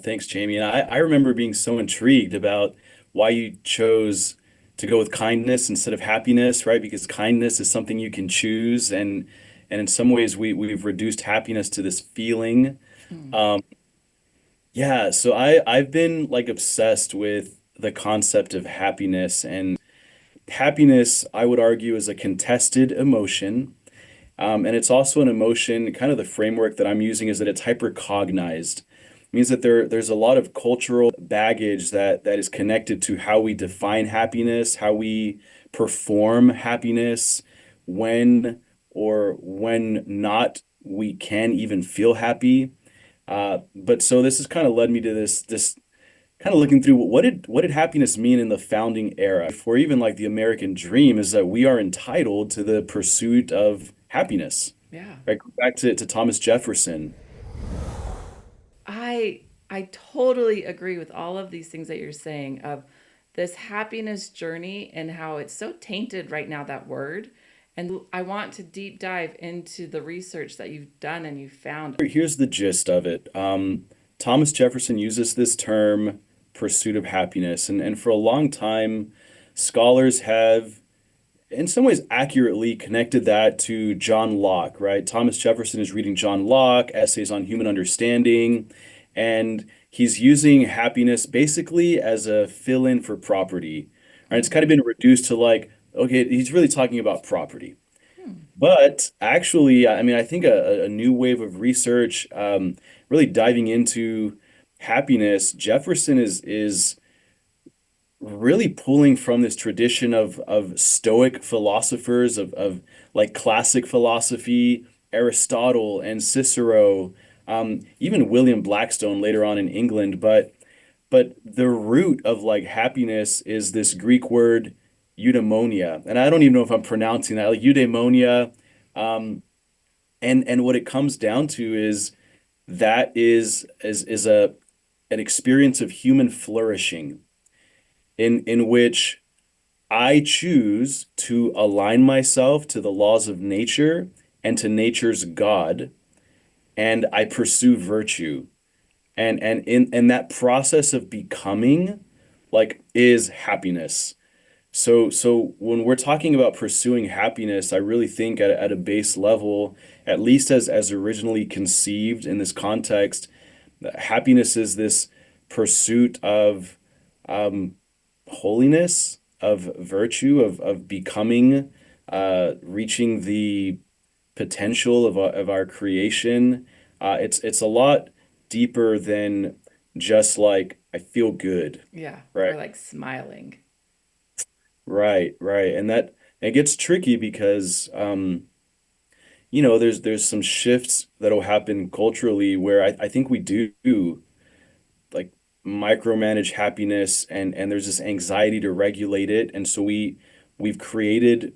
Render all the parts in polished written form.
thanks, Jamie. And I remember being so intrigued about why you chose to go with kindness instead of happiness, right? Because kindness is something you can choose, and in some ways we've reduced happiness to this feeling. Mm. Um, yeah, so I've been like obsessed with the concept of happiness, and happiness, I would argue, is a contested emotion. And it's also an emotion, kind of the framework that I'm using is that it's hypercognized. It means that there's a lot of cultural baggage that is connected to how we define happiness, how we perform happiness, when or when not we can even feel happy. But so this has kind of led me to this kind of looking through what did happiness mean in the founding era for even like the American dream is that we are entitled to the pursuit of happiness. Yeah. Right? Go back to Thomas Jefferson. I totally agree with all of these things that you're saying of this happiness journey and how it's so tainted right now, that word. And I want to deep dive into the research that you've done and you found. Here's the gist of it. Thomas Jefferson uses this term pursuit of happiness, and for a long time, scholars have in some ways accurately connected that to John Locke, right? Thomas Jefferson is reading John Locke, essays on human understanding, and he's using happiness basically as a fill-in for property. Right? It's Mm. kind of been reduced to like, okay, he's really talking about property. Hmm. But actually, I mean, I think a new wave of research, really diving into happiness, Jefferson is really pulling from this tradition of Stoic philosophers of like classic philosophy, Aristotle and Cicero, even William Blackstone later on in England. But the root of like happiness is this Greek word eudaimonia, and I don't even know if I'm pronouncing that like eudaimonia. Um, and what it comes down to is that is a an experience of human flourishing in which I choose to align myself to the laws of nature and to nature's God, and I pursue virtue. And in that process of becoming, like, is happiness. So when we're talking about pursuing happiness, I really think at a base level, at least as originally conceived in this context, happiness is this pursuit of um, holiness, of virtue, of becoming, reaching the potential of our creation. It's a lot deeper than just like I feel good, Yeah. right? Or like smiling. Right. And that it gets tricky because there's some shifts that'll happen culturally where I think we do like micromanage happiness and there's this anxiety to regulate it. And so we've created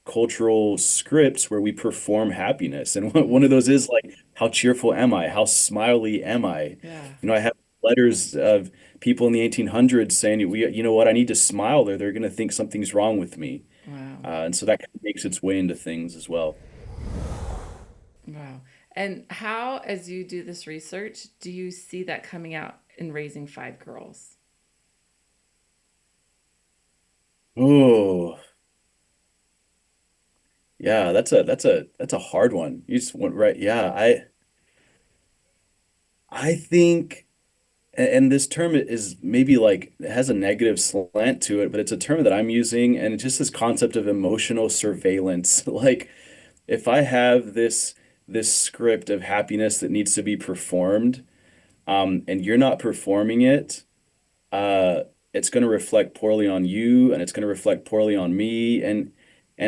cultural scripts where we perform happiness. And one Mm. of those is like, how cheerful am I? How smiley am I? Yeah. I have letters of people in the 1800s saying, you know what, I need to smile there. They're going to think something's wrong with me. Wow. And so that kind of makes its way into things as well. Wow. And how, as you do this research, do you see that coming out in raising five girls? Oh, yeah, that's a hard one. You just went right. Yeah, I think and this term is maybe like it has a negative slant to it, but it's a term that I'm using, and it's just this concept of emotional surveillance. Like if I have this script of happiness that needs to be performed, and you're not performing it, uh, it's going to reflect poorly on you, and it's going to reflect poorly on me, and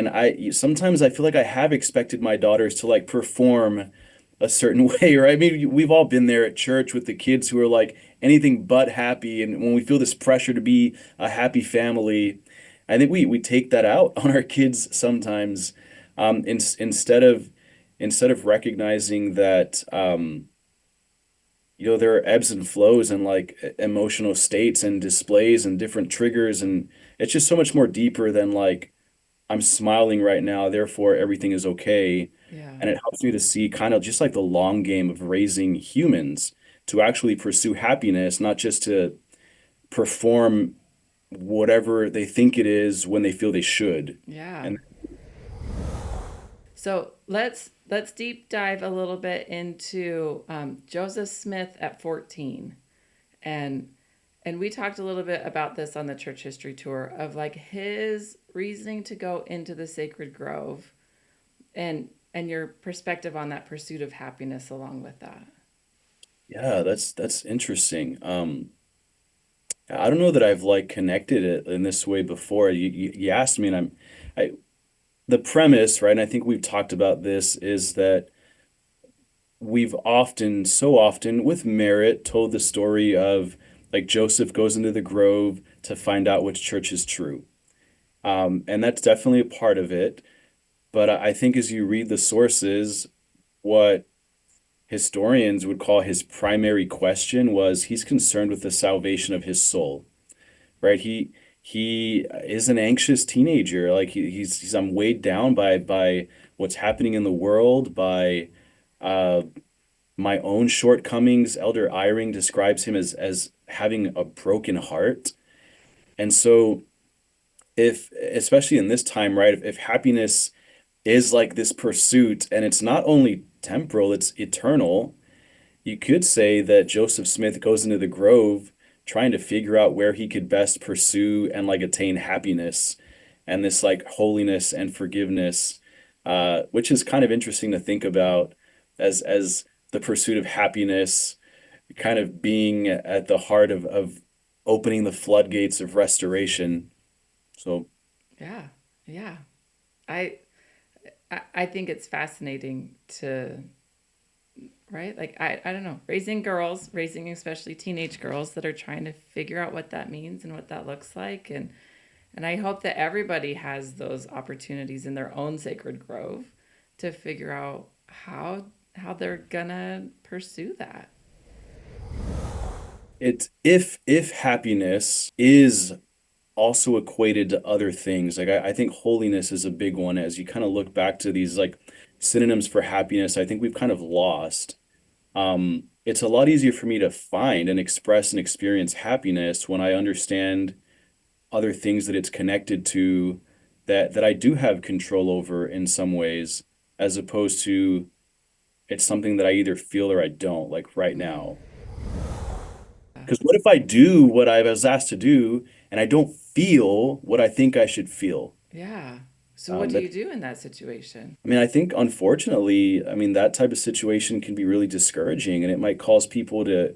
I sometimes I feel like I have expected my daughters to like perform a certain way, right? I mean, we've all been there at church with the kids who are like anything but happy, and when we feel this pressure to be a happy family, I think we take that out on our kids sometimes, instead of recognizing that. There are ebbs and flows and like emotional states and displays and different triggers, and it's just so much more deeper than like I'm smiling right now, therefore everything is okay. Yeah. And it helps me to see kind of just like the long game of raising humans, to actually pursue happiness, not just to perform whatever they think it is when they feel they should. Yeah. And So let's deep dive a little bit into Joseph Smith at 14, and we talked a little bit about this on the church history tour of like his reasoning to go into the sacred grove, and your perspective on that pursuit of happiness along with that. yeah, that's interesting. I don't know that I've like connected it in this way before. You asked me, and I the premise, right? And I think we've talked about this is that we've often, so often, with merit, told the story of like Joseph goes into the grove to find out which church is true. And that's definitely a part of it. But I think as you read the sources, what historians would call his primary question was he's concerned with the salvation of his soul, right? He is an anxious teenager. Like he's I'm weighed down by what's happening in the world, by uh, my own shortcomings. Elder Eyring describes him as having a broken heart. And so if especially in this time, right, if happiness is like this pursuit and it's not only temporal, it's eternal, you could say that Joseph Smith goes into the grove trying to figure out where he could best pursue and like attain happiness and this like holiness and forgiveness, which is kind of interesting to think about as the pursuit of happiness kind of being at the heart of opening the floodgates of restoration. So Yeah, yeah. I I think it's fascinating to, right? Like I don't know, raising girls, raising especially teenage girls that are trying to figure out what that means and what that looks like, and I hope that everybody has those opportunities in their own sacred grove to figure out how they're gonna pursue that. it's if happiness is also equated to other things. Like I think holiness is a big one as you kind of look back to these like synonyms for happiness. I think we've kind of lost. It's a lot easier for me to find and express and experience happiness when I understand other things that it's connected to that I do have control over in some ways, as opposed to it's something that I either feel or I don't, like right now. Because what if I do what I was asked to do and I don't feel what I think I should feel? Yeah. So what do That you do in that situation? I mean, I think unfortunately, I mean that type of situation can be really discouraging, and it might cause people to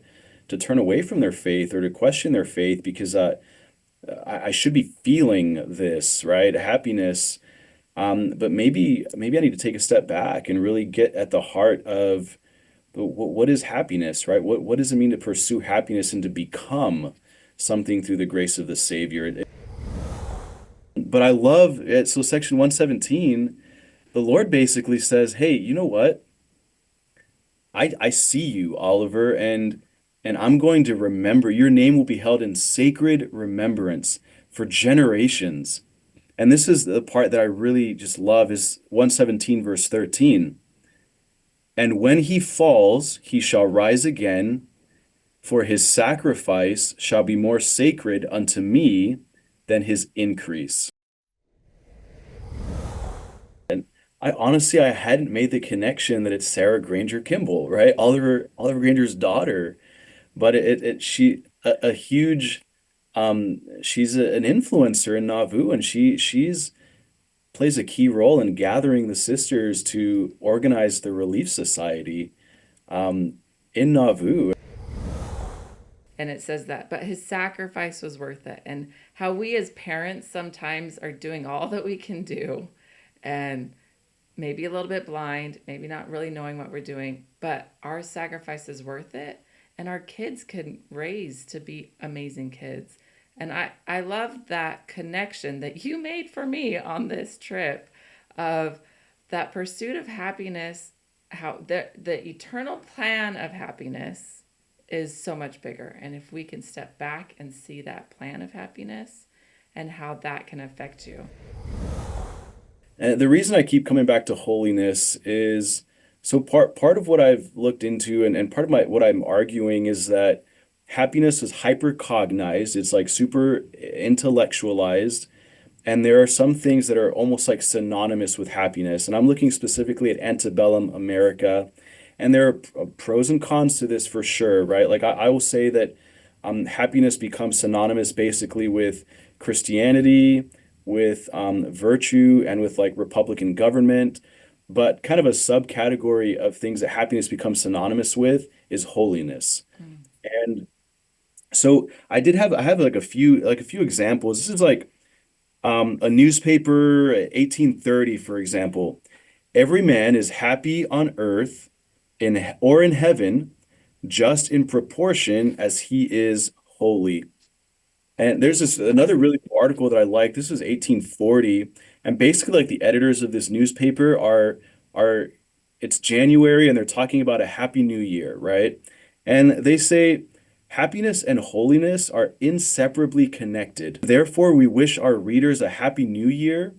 turn away from their faith or to question their faith because I should be feeling this, right? Happiness. But maybe I need to take a step back and really get at the heart of what is happiness, right? What does it mean to pursue happiness and to become something through the grace of the Savior? But I love it. So section 117, the Lord basically says, "Hey, you know what? I see you, Oliver, and I'm going to remember. Your name will be held in sacred remembrance for generations." And this is the part that I really just love is 117 verse 13. And when he falls, he shall rise again, for his sacrifice shall be more sacred unto me than his increase. And I hadn't made the connection that it's Sarah Granger Kimball, right? Oliver Granger's daughter. But a huge she's an influencer in Nauvoo, and she's plays a key role in gathering the sisters to organize the Relief Society um, in Nauvoo. And it says that, but his sacrifice was worth it. And how we as parents sometimes are doing all that we can do and maybe a little bit blind, maybe not really knowing what we're doing, but our sacrifice is worth it. And our kids can raise to be amazing kids. And I love that connection that you made for me on this trip of that pursuit of happiness, how the eternal plan of happiness is so much bigger. And if we can step back and see that plan of happiness and how that can affect you. And the reason I keep coming back to holiness is So part of what I've looked into and part of my what I'm arguing is that happiness is hypercognized. It's like super intellectualized. And there are some things that are almost like synonymous with happiness. And I'm looking specifically at antebellum America. And there are pros and cons to this for sure, right? Like I will say that happiness becomes synonymous basically with Christianity, with virtue, and with like Republican government. But kind of a subcategory of things that happiness becomes synonymous with is holiness. Mm. And so I have like a few examples. This is like a newspaper, 1830, for example. Every man is happy on earth in heaven, just in proportion as he is holy. And there's this another really cool article that I like. This was 1840, and basically like the editors of this newspaper are it's January and they're talking about a happy new year, right? And they say happiness and holiness are inseparably connected. Therefore, we wish our readers a happy new year.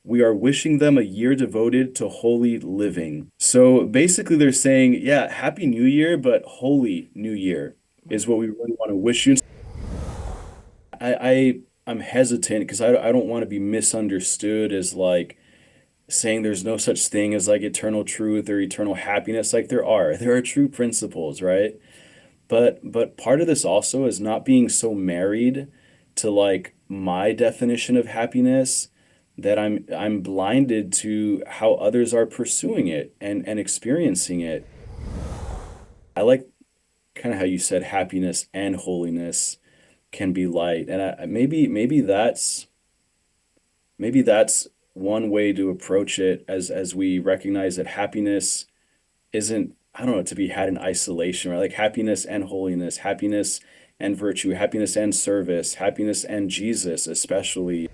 We are wishing them a year devoted to holy living. So basically they're saying, yeah, happy new year, but holy new year is Right. what we really want to wish you. I'm hesitant because I don't want to be misunderstood as like saying there's no such thing as like eternal truth or eternal happiness. Like there are true principles, right? But part of this also is not being so married to like my definition of happiness that I'm blinded to how others are pursuing it and experiencing it. I like kind of how you said happiness and holiness can be light, and maybe that's one way to approach it as we recognize that happiness isn't, I don't know, to be had in isolation, right? Like happiness and holiness, happiness and virtue, happiness and service, happiness and Jesus, especially.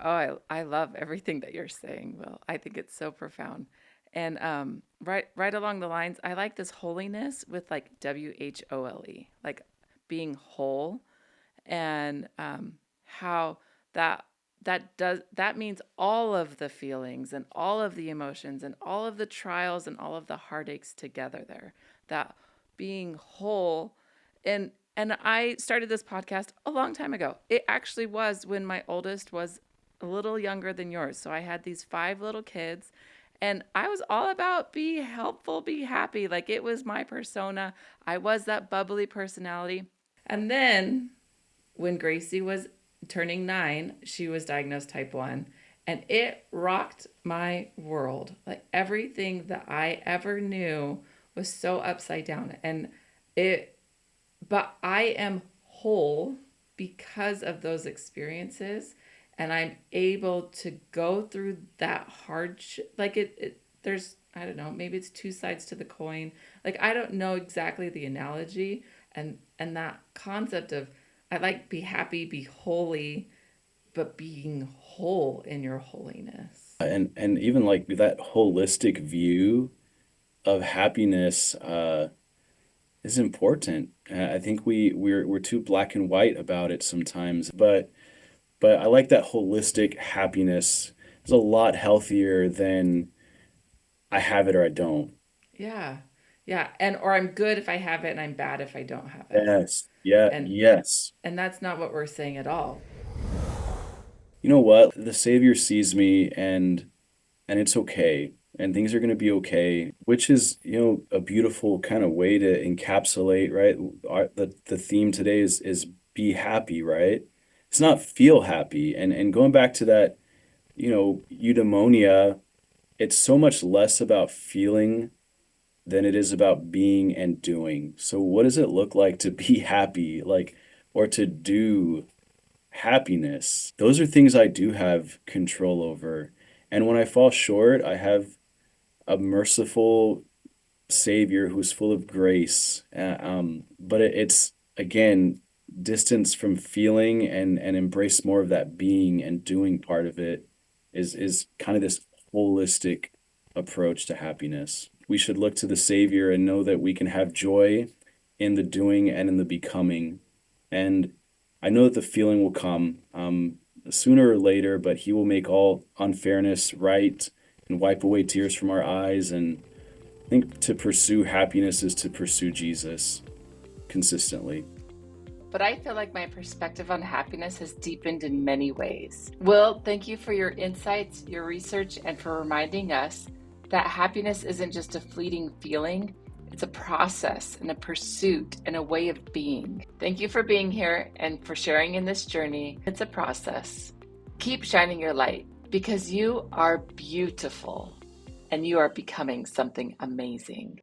Oh, I love everything that you're saying, Will. I think it's so profound. And right along the lines, I like this holiness with like WHOLE, like being whole, and how that that means all of the feelings and all of the emotions and all of the trials and all of the heartaches together there. That being whole, and I started this podcast a long time ago. It actually was when my oldest was a little younger than yours. So I had these five little kids, and I was all about be helpful, be happy. Like it was my persona. I was that bubbly personality. And then when Gracie was turning 9, she was diagnosed type 1. And it rocked my world. Like everything that I ever knew was so upside down. It, but I am whole because of those experiences. And I'm able to go through that hardship. Like there's, I don't know, maybe it's two sides to the coin. Like I don't know exactly the analogy, and that concept of I like be happy, be holy, but being whole in your holiness. And even like that holistic view of happiness is important. I think we're too black and white about it sometimes, but I like that holistic happiness. It's a lot healthier than I have it or I don't. Yeah. Yeah. And or I'm good if I have it and I'm bad if I don't have it. Yes. Yeah, And yes. and that's not what we're saying at all. You know what? The Savior sees me and it's okay. And things are going to be okay, which is, you know, a beautiful kind of way to encapsulate, right? The theme today is be happy, right? It's not feel happy. And going back to that, you know, eudaimonia, it's so much less about feeling than it is about being and doing. So what does it look like to be happy, like, or to do happiness? Those are things I do have control over. And when I fall short, I have a merciful Savior who's full of grace. But it's again distance from feeling and embrace more of that being and doing part of it is kind of this holistic approach to happiness. We should look to the Savior and know that we can have joy in the doing and in the becoming. And I know that the feeling will come sooner or later, but He will make all unfairness right and wipe away tears from our eyes. And I think to pursue happiness is to pursue Jesus consistently. But I feel like my perspective on happiness has deepened in many ways. Will, thank you for your insights, your research, and for reminding us that happiness isn't just a fleeting feeling, it's a process and a pursuit and a way of being. Thank you for being here and for sharing in this journey. It's a process. Keep shining your light because you are beautiful and you are becoming something amazing.